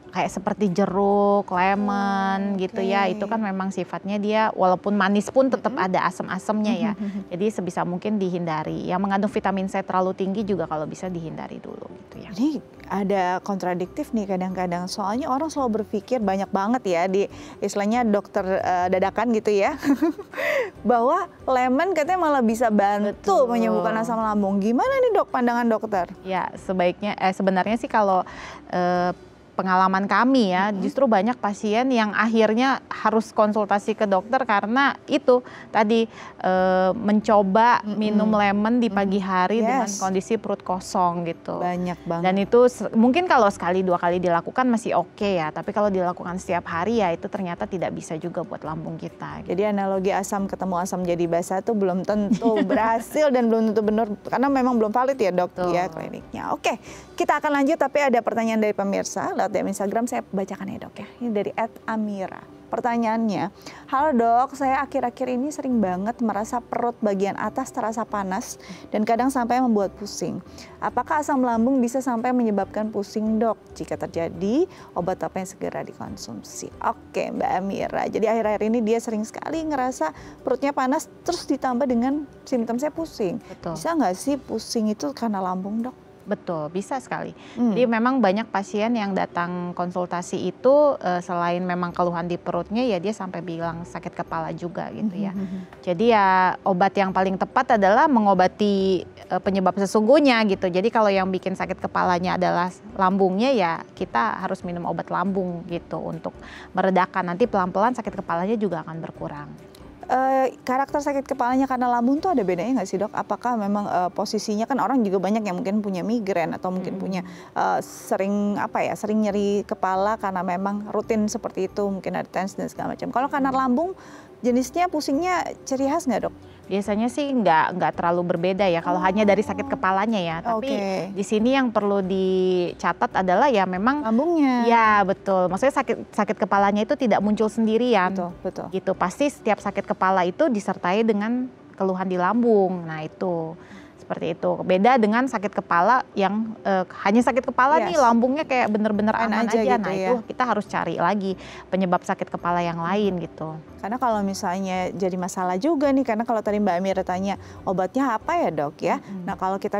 Speaker 1: kayak seperti jeruk, lemon gitu ya. Itu kan memang sifatnya dia walaupun manis pun tetap ada asam-asamnya ya. Jadi sebisa mungkin dihindari. Yang mengandung vitamin C terlalu tinggi juga kalau bisa dihindari dulu gitu ya.
Speaker 2: Ini ada kontradiktif nih kadang-kadang. Soalnya orang selalu berpikir banyak banget ya di istilahnya dokter dadakan gitu ya. Bahwa lemon katanya malah bisa bantu menyembuhkan asam lambung. Gimana nih dok pandangan dokter?
Speaker 1: Ya sebaiknya sebenarnya sih kalau pengalaman kami ya, justru banyak pasien yang akhirnya harus konsultasi ke dokter karena itu tadi mencoba minum lemon di pagi hari dengan kondisi perut kosong gitu.
Speaker 2: Banyak banget.
Speaker 1: Dan itu mungkin kalau sekali dua kali dilakukan masih oke ya, tapi kalau dilakukan setiap hari ya itu ternyata tidak bisa juga buat lambung kita. Gitu.
Speaker 2: Jadi analogi asam ketemu asam jadi basa itu belum tentu berhasil dan belum tentu benar karena memang belum valid ya dok ya kliniknya. Oke, kita akan lanjut tapi ada pertanyaan dari pemirsa lewat DM Instagram, saya bacakan ya dok ya. Ini dari @amira. Pertanyaannya, halo dok, saya akhir-akhir ini sering banget merasa perut bagian atas terasa panas dan kadang sampai membuat pusing. Apakah asam lambung bisa sampai menyebabkan pusing dok? Jika terjadi, obat apa yang segera dikonsumsi? Oke Mbak Amira, jadi akhir-akhir ini dia sering sekali ngerasa perutnya panas terus ditambah dengan simptom saya pusing.
Speaker 1: Betul.
Speaker 2: Bisa nggak sih pusing itu karena lambung dok?
Speaker 1: Betul, bisa sekali. Jadi memang banyak pasien yang datang konsultasi itu selain memang keluhan di perutnya ya dia sampai bilang sakit kepala juga gitu ya. Jadi ya obat yang paling tepat adalah mengobati penyebab sesungguhnya gitu. Jadi kalau yang bikin sakit kepalanya adalah lambungnya ya kita harus minum obat lambung gitu untuk meredakan. Nanti pelan-pelan sakit kepalanya juga akan berkurang.
Speaker 2: Karakter sakit kepalanya karena lambung tuh ada bedanya nggak sih dok? Apakah memang posisinya kan orang juga banyak yang mungkin punya migrain atau mungkin punya sering nyeri kepala karena memang rutin seperti itu, mungkin ada tensi dan segala macam. Kalau karena lambung jenisnya pusingnya ciri khas nggak dok?
Speaker 1: Biasanya sih nggak terlalu berbeda ya kalau hanya dari sakit kepalanya ya. Tapi di sini yang perlu dicatat adalah ya memang
Speaker 2: lambungnya.
Speaker 1: Ya betul. Maksudnya sakit kepalanya itu tidak muncul sendirian.
Speaker 2: Betul.
Speaker 1: Gitu. Pasti setiap sakit kepala itu disertai dengan keluhan di lambung. Nah itu. Seperti itu. Beda dengan sakit kepala yang hanya sakit kepala nih lambungnya kayak bener-bener aman aja.
Speaker 2: Gitu
Speaker 1: nah
Speaker 2: ya.
Speaker 1: itu kita harus cari lagi penyebab sakit kepala yang lain gitu.
Speaker 2: Karena kalau misalnya jadi masalah juga nih, karena kalau tadi Mbak Amira tanya obatnya apa ya dok ya. Nah kalau kita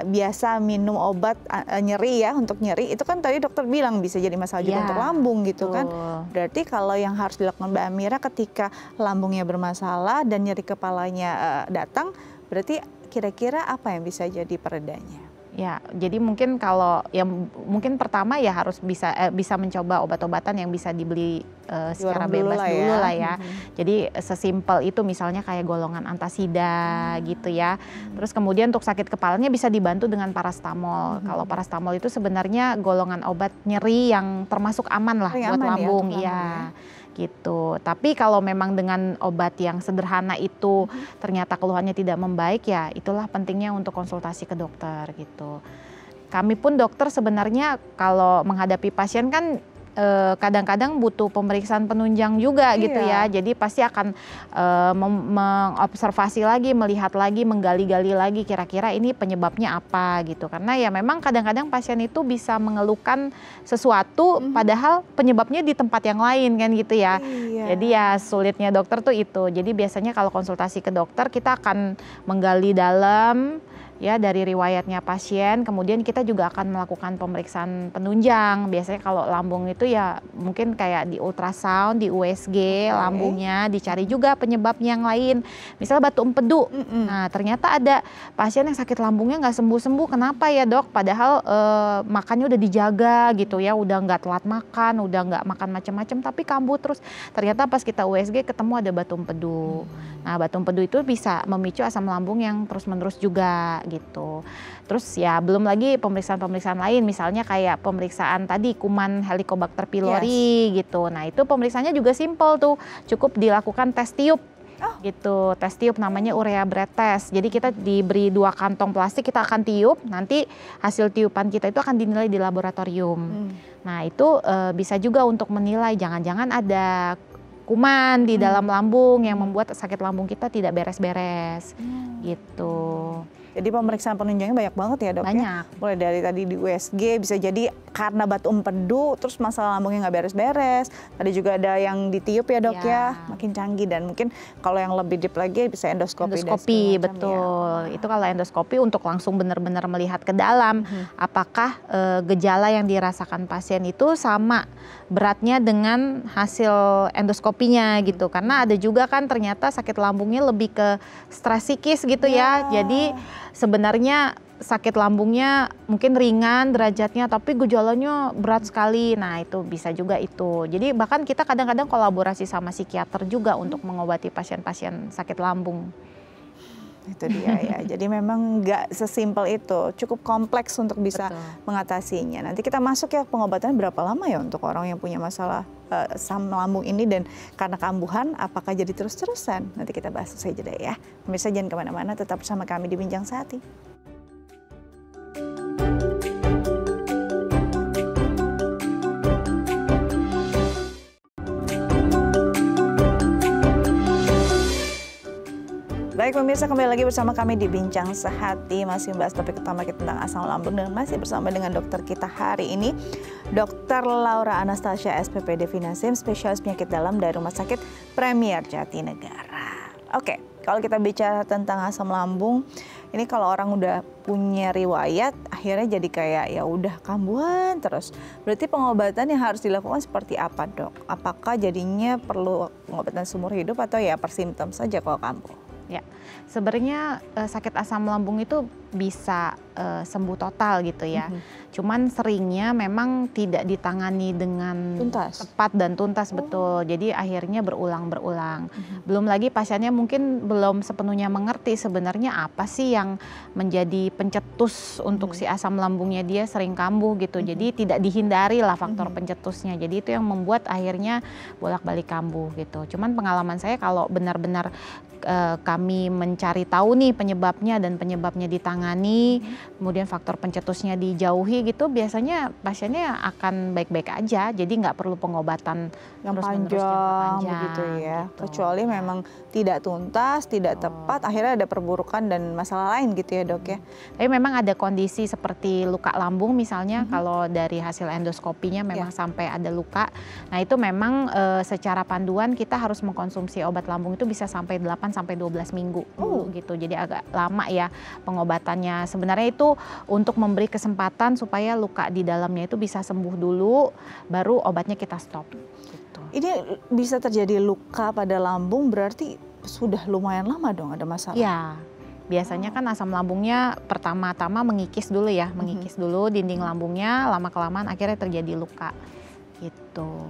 Speaker 2: biasa minum obat nyeri ya untuk nyeri, itu kan tadi dokter bilang bisa jadi masalah juga untuk lambung gitu kan. Berarti kalau yang harus dilakukan Mbak Amira ketika lambungnya bermasalah dan nyeri kepalanya datang, berarti kira-kira apa yang bisa jadi peredanya?
Speaker 1: Ya, jadi mungkin kalau yang mungkin pertama ya harus bisa mencoba obat-obatan yang bisa dibeli secara bebas dulu lah ya. Jadi sesimpel itu misalnya kayak golongan antasida gitu ya. Terus kemudian untuk sakit kepalanya bisa dibantu dengan parastamol. Kalau parastamol itu sebenarnya golongan obat nyeri yang termasuk aman lah buat lambung ya. Gitu. Tapi kalau memang dengan obat yang sederhana itu ternyata keluhannya tidak membaik ya itulah pentingnya untuk konsultasi ke dokter gitu. Kami pun dokter sebenarnya kalau menghadapi pasien kan kadang-kadang butuh pemeriksaan penunjang juga gitu ya. Jadi pasti akan mengobservasi lagi, melihat lagi, menggali-gali lagi kira-kira ini penyebabnya apa gitu. Karena ya memang kadang-kadang pasien itu bisa mengeluhkan sesuatu padahal penyebabnya di tempat yang lain kan gitu ya. Jadi ya sulitnya dokter tuh itu. Jadi biasanya kalau konsultasi ke dokter kita akan menggali dalam ya dari riwayatnya pasien, kemudian kita juga akan melakukan pemeriksaan penunjang. Biasanya kalau lambung itu ya mungkin kayak di ultrasound, di USG lambungnya, dicari juga penyebabnya yang lain. Misalnya batu empedu, nah ternyata ada pasien yang sakit lambungnya nggak sembuh-sembuh, kenapa ya dok? Padahal makannya udah dijaga gitu ya, udah nggak telat makan, udah nggak makan macam-macam, tapi kambuh terus. Ternyata pas kita USG ketemu ada batu empedu. Nah batu empedu itu bisa memicu asam lambung yang terus-menerus juga gitu. Terus ya belum lagi pemeriksaan-pemeriksaan lain, misalnya kayak pemeriksaan tadi kuman Helicobacter pylori gitu. Nah itu pemeriksaannya juga simpel tuh, cukup dilakukan tes tiup gitu. Tes tiup namanya urea breath test. Jadi kita diberi 2 kantong plastik, kita akan tiup, nanti hasil tiupan kita itu akan dinilai di laboratorium. Nah itu bisa juga untuk menilai jangan-jangan ada kuman di dalam lambung yang membuat sakit lambung kita tidak beres-beres gitu.
Speaker 2: Jadi pemeriksaan penunjangnya banyak banget ya dok?
Speaker 1: Banyak.
Speaker 2: Ya? Mulai dari tadi di USG bisa jadi karena batu empedu terus masalah lambungnya nggak beres-beres. Tadi juga ada yang ditiup ya dok ya, makin canggih, dan mungkin kalau yang lebih deep lagi bisa endoskopi.
Speaker 1: Endoskopi betul. Itu kalau endoskopi untuk langsung benar-benar melihat ke dalam apakah gejala yang dirasakan pasien itu sama beratnya dengan hasil endoskopinya gitu. Karena ada juga kan ternyata sakit lambungnya lebih ke stres psikis gitu ya. Jadi sebenarnya sakit lambungnya mungkin ringan derajatnya tapi gejalanya berat sekali. Nah itu bisa juga itu. Jadi bahkan kita kadang-kadang kolaborasi sama psikiater juga untuk mengobati pasien-pasien sakit lambung.
Speaker 2: Itu dia ya. Jadi memang nggak sesimpel itu, cukup kompleks untuk bisa mengatasinya. Nanti kita masuk ya, pengobatan berapa lama ya untuk orang yang punya masalah asam lambung ini, dan karena kambuhan apakah jadi terus-terusan? Nanti kita bahas usai jeda ya. Pemirsa jangan kemana-mana, tetap bersama kami di Bincang Sehati. Baik pemirsa, kembali lagi bersama kami di Bincang Sehati, masih membahas topik utama kita tentang asam lambung, dan masih bersama dengan dokter kita hari ini, Dr. Laura Anastasia SPPD Finasim, spesialis penyakit dalam dari Rumah Sakit Premier Jatinegara. Oke, kalau kita bicara tentang asam lambung, Ini kalau orang udah punya riwayat, akhirnya jadi kayak ya udah kambuhan terus. Berarti pengobatan yang harus dilakukan seperti apa, Dok? Apakah jadinya perlu pengobatan seumur hidup atau ya per simptom saja kalau kambuh?
Speaker 1: Ya, sebenarnya sakit asam lambung itu bisa sembuh total gitu ya. Cuman seringnya memang tidak ditangani dengan
Speaker 2: Tuntas.
Speaker 1: tepat dan tuntas, betul. Jadi akhirnya berulang-berulang. Belum lagi pasiennya mungkin belum sepenuhnya mengerti sebenarnya apa sih yang menjadi pencetus untuk si asam lambungnya dia sering kambuh gitu. Jadi tidak dihindari lah faktor pencetusnya. Jadi itu yang membuat akhirnya bolak-balik kambuh gitu. Cuman pengalaman saya kalau benar-benar kami mencari tahu nih penyebabnya dan penyebabnya ditangani, kemudian faktor pencetusnya dijauhi gitu, biasanya pasiennya akan baik-baik aja, jadi nggak perlu pengobatan
Speaker 2: yang
Speaker 1: terus-menerus
Speaker 2: panjang begitu ya.
Speaker 1: gitu.
Speaker 2: Kecuali memang tidak tuntas, tidak tepat, akhirnya ada perburukan dan masalah lain gitu ya, Dok ya.
Speaker 1: Tapi memang ada kondisi seperti luka lambung misalnya, kalau dari hasil endoskopinya memang sampai ada luka. Nah itu memang secara panduan kita harus mengkonsumsi obat lambung itu bisa sampai 8 sampai 12 minggu dulu gitu. Jadi agak lama ya pengobatannya. Sebenarnya itu untuk memberi kesempatan supaya luka di dalamnya itu bisa sembuh dulu, baru obatnya kita stop. Gitu.
Speaker 2: Ini bisa terjadi luka pada lambung berarti sudah lumayan lama dong ada masalah?
Speaker 1: Ya, biasanya kan asam lambungnya pertama-tama mengikis dulu ya, mengikis dulu dinding lambungnya, lama-kelamaan akhirnya terjadi luka gitu.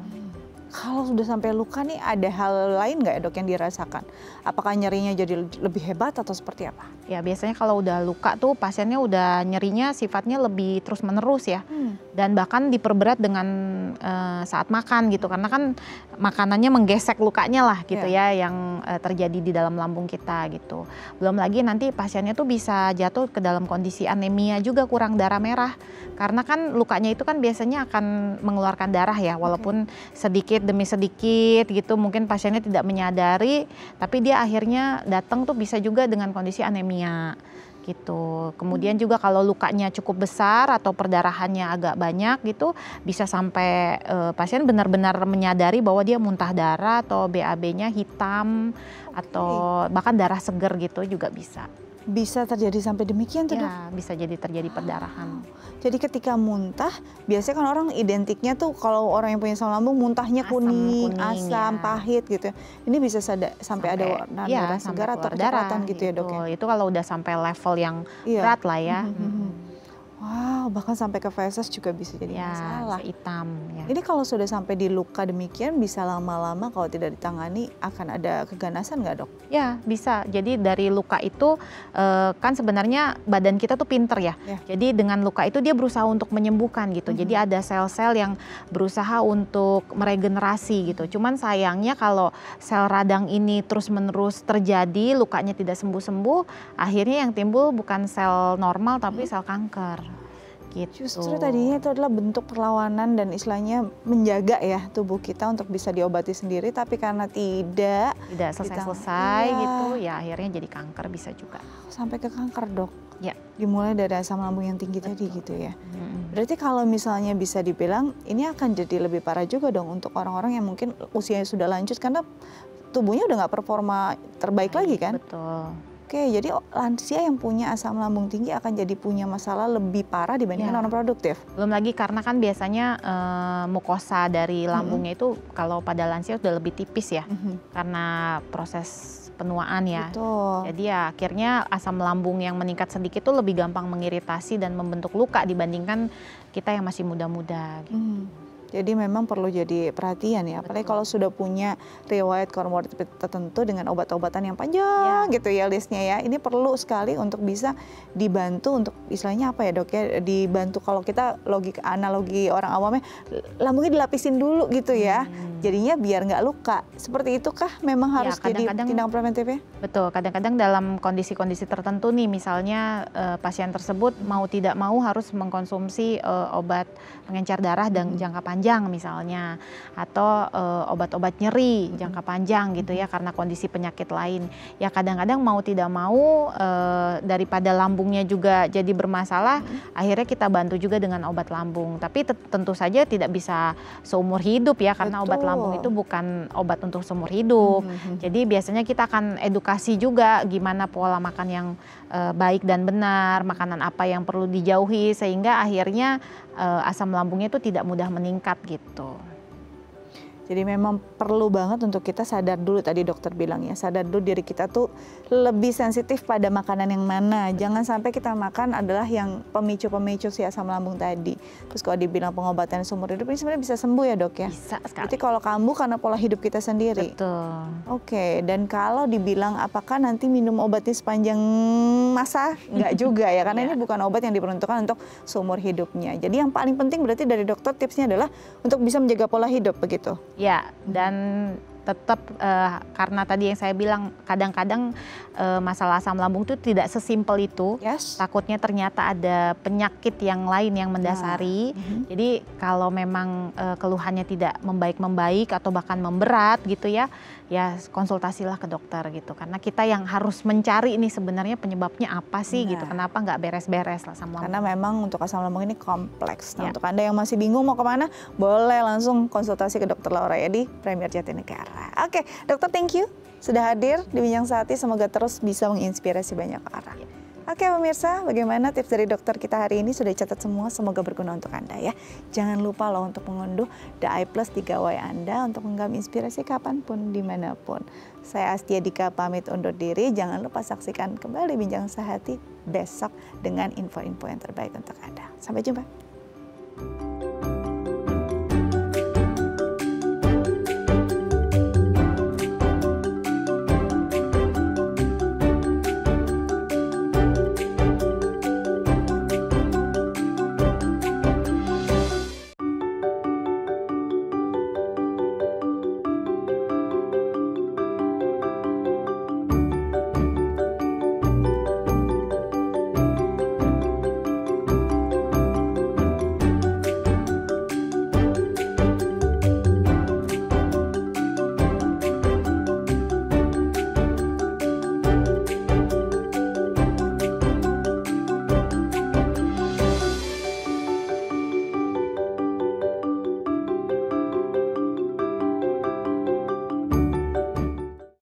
Speaker 2: Kalau sudah sampai luka nih ada hal lain nggak ya, Dok, yang dirasakan? Apakah nyerinya jadi lebih hebat atau seperti apa?
Speaker 1: Ya biasanya kalau udah luka tuh pasiennya udah nyerinya sifatnya lebih terus-menerus ya. Dan bahkan diperberat dengan saat makan gitu. Karena kan makanannya menggesek lukanya lah gitu ya yang terjadi di dalam lambung kita gitu. Belum lagi nanti pasiennya tuh bisa jatuh ke dalam kondisi anemia juga, kurang darah merah. Karena kan lukanya itu kan biasanya akan mengeluarkan darah ya, walaupun sedikit demi sedikit gitu, mungkin pasiennya tidak menyadari, tapi dia akhirnya datang tuh bisa juga dengan kondisi anemia gitu. Kemudian juga kalau lukanya cukup besar atau perdarahannya agak banyak gitu, bisa sampai pasien benar-benar menyadari bahwa dia muntah darah atau BAB-nya hitam atau bahkan darah seger gitu juga bisa.
Speaker 2: Bisa terjadi sampai demikian tuh, Dok?
Speaker 1: Ya, bisa jadi terjadi perdarahan.
Speaker 2: Jadi ketika muntah, biasanya kan orang identiknya tuh kalau orang yang punya asam lambung muntahnya kuning, asam, pahit gitu. Ini bisa sampai ada warna darah segar atau kecoklatan gitu ya, Dok ya?
Speaker 1: Itu kalau udah sampai level yang berat lah ya.
Speaker 2: Wow, bahkan sampai ke feses juga bisa jadi masalah.
Speaker 1: Hitam. Ya.
Speaker 2: Ini kalau sudah sampai di luka demikian bisa lama-lama kalau tidak ditangani akan ada keganasan nggak, Dok?
Speaker 1: Ya bisa. Jadi dari luka itu kan sebenarnya badan kita tuh pinter ya. Jadi dengan luka itu dia berusaha untuk menyembuhkan gitu. Jadi ada sel-sel yang berusaha untuk meregenerasi gitu. Cuman sayangnya kalau sel radang ini terus-menerus terjadi, lukanya tidak sembuh-sembuh, akhirnya yang timbul bukan sel normal tapi sel kanker. Gitu.
Speaker 2: Justru tadinya itu adalah bentuk perlawanan dan istilahnya menjaga ya tubuh kita untuk bisa diobati sendiri, tapi karena tidak
Speaker 1: selesai-selesai gitu ya akhirnya jadi kanker bisa juga.
Speaker 2: Sampai ke kanker, Dok?
Speaker 1: Ya.
Speaker 2: Dimulai dari asam lambung yang tinggi tadi gitu ya. Berarti kalau misalnya bisa dibilang ini akan jadi lebih parah juga dong untuk orang-orang yang mungkin usianya sudah lanjut karena tubuhnya udah nggak performa terbaik lagi kan?
Speaker 1: Betul.
Speaker 2: Oke, jadi lansia yang punya asam lambung tinggi akan jadi punya masalah lebih parah dibandingkan orang produktif.
Speaker 1: Belum lagi karena kan biasanya mukosa dari lambungnya itu kalau pada lansia sudah lebih tipis ya, karena proses penuaan ya.
Speaker 2: Betul.
Speaker 1: Jadi ya akhirnya asam lambung yang meningkat sedikit itu lebih gampang mengiritasi dan membentuk luka dibandingkan kita yang masih muda-muda. Gitu.
Speaker 2: Jadi memang perlu jadi perhatian ya, apalagi kalau sudah punya riwayat komorbid tertentu dengan obat-obatan yang panjang gitu ya listnya ya. Ini perlu sekali untuk bisa dibantu untuk istilahnya apa ya, Dok ya, dibantu kalau kita analogi orang awamnya lambungnya dilapisin dulu gitu ya. Jadinya biar nggak luka. Seperti itu kah memang harus jadi tindakan preventifnya?
Speaker 1: Betul, kadang-kadang dalam kondisi-kondisi tertentu nih misalnya pasien tersebut mau tidak mau harus mengkonsumsi obat pengencer darah dan jangka panjang misalnya, atau obat-obat nyeri jangka panjang gitu ya karena kondisi penyakit lain. Ya kadang-kadang mau tidak mau daripada lambungnya juga jadi bermasalah, akhirnya kita bantu juga dengan obat lambung. Tapi tentu saja tidak bisa seumur hidup ya karena obat lambung lambung itu bukan obat untuk seumur hidup. Jadi biasanya kita akan edukasi juga gimana pola makan yang baik dan benar, makanan apa yang perlu dijauhi sehingga akhirnya asam lambungnya itu tidak mudah meningkat gitu.
Speaker 2: Jadi memang perlu banget untuk kita sadar dulu, tadi dokter bilang ya, sadar dulu diri kita tuh lebih sensitif pada makanan yang mana. Jangan sampai kita makan adalah yang pemicu-pemicu si asam lambung tadi. Terus kalau dibilang pengobatan seumur hidup ini sebenarnya bisa sembuh ya dok ya?
Speaker 1: Bisa sekali.
Speaker 2: Berarti kalau kambuh karena pola hidup kita sendiri?
Speaker 1: Betul.
Speaker 2: Oke, dan kalau dibilang apakah nanti minum obatnya sepanjang masa? Enggak juga ya, karena ini bukan obat yang diperuntukkan untuk seumur hidupnya. Jadi yang paling penting berarti dari dokter tipsnya adalah untuk bisa menjaga pola hidup begitu?
Speaker 1: Ya, dan tetap karena tadi yang saya bilang kadang-kadang masalah asam lambung itu tidak sesimpel itu. Takutnya ternyata ada penyakit yang lain yang mendasari. Jadi kalau memang keluhannya tidak membaik-membaik atau bahkan memberat gitu ya, ya konsultasilah ke dokter gitu. Karena kita yang harus mencari ini sebenarnya penyebabnya apa sih gitu. Kenapa nggak beres-beres lah asam lambung.
Speaker 2: Karena memang untuk asam lambung ini kompleks. Nah, untuk Anda yang masih bingung mau kemana, boleh langsung konsultasi ke Dokter Laura ya di Premier Jatinegara. Oke, dokter thank you sudah hadir di Bincang Sehati. Semoga terus bisa menginspirasi banyak orang. Oke pemirsa, bagaimana tips dari dokter kita hari ini? Sudah catat semua, semoga berguna untuk Anda ya. Jangan lupa loh untuk mengunduh The I Plus di gawai Anda untuk menggapai inspirasi kapanpun, dimanapun. Saya Astia Dika pamit undur diri. Jangan lupa saksikan kembali Bincang Sehati besok dengan info-info yang terbaik untuk Anda. Sampai jumpa.